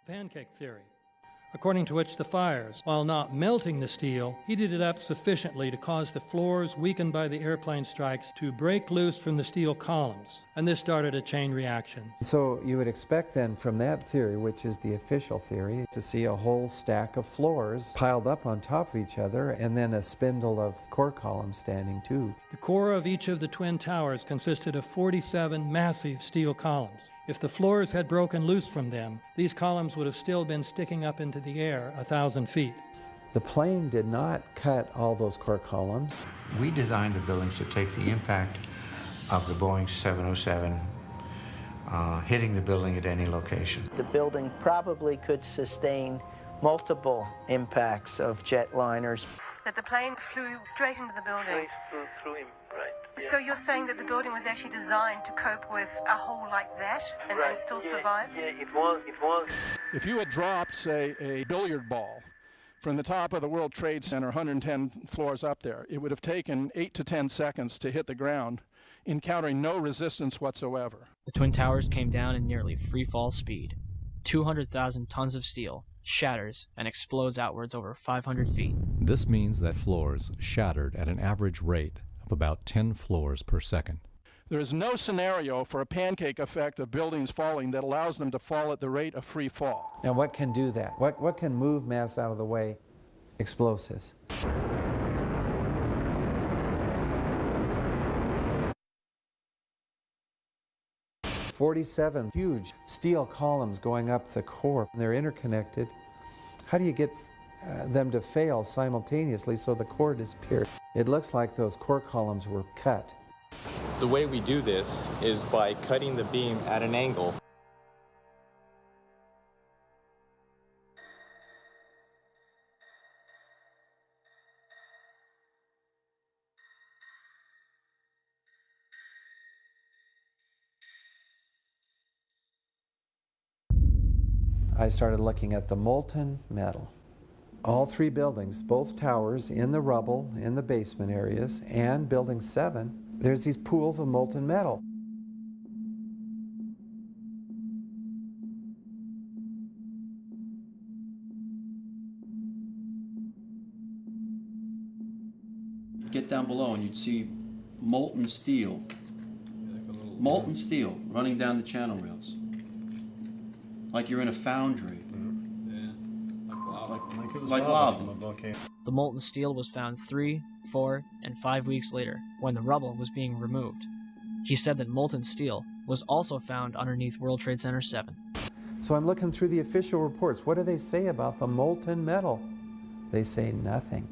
pancake theory, according to which the fires, while not melting the steel, heated it up sufficiently to cause the floors weakened by the airplane strikes to break loose from the steel columns, and this started a chain reaction. So you would expect then from that theory, which is the official theory, to see a whole stack of floors piled up on top of each other and then a spindle of core columns standing too. The core of each of the twin towers consisted of 47 massive steel columns. If the floors had broken loose from them, these columns would have still been sticking up into the air 1,000 feet. The plane did not cut all those core columns. We designed the buildings to take the impact of the Boeing 707 hitting the building at any location. The building probably could sustain multiple impacts of jetliners. That the plane flew straight into the building. Through him, right. Yeah. So you're saying that the building was actually designed to cope with a hole like that and still survive? Yeah, it was. If you had dropped, say, a billiard ball from the top of the World Trade Center, 110 floors up there, it would have taken 8 to 10 seconds to hit the ground, encountering no resistance whatsoever. The Twin Towers came down in nearly free fall speed. 200,000 tons of steel shatters and explodes outwards over 500 feet. This means that floors shattered at an average rate of about 10 floors per second. There is no scenario for a pancake effect of buildings falling that allows them to fall at the rate of free fall. Now what can do that? What can move mass out of the way? Explosives. "47 huge steel columns going up the core. They're interconnected. How do you get them to fail simultaneously so the core disappears? It looks like those core columns were cut. The way we do this is by cutting the beam at an angle. I started looking at the molten metal. All three buildings, both towers, in the rubble, in the basement areas, and Building 7, there's these pools of molten metal. You'd get down below and you'd see molten steel running down the channel rails. Like you're in a foundry. Like lava. The molten steel was found 3, 4, and 5 weeks later, when the rubble was being removed. He said that molten steel was also found underneath World Trade Center 7. So I'm looking through the official reports. What do they say about the molten metal? They say nothing.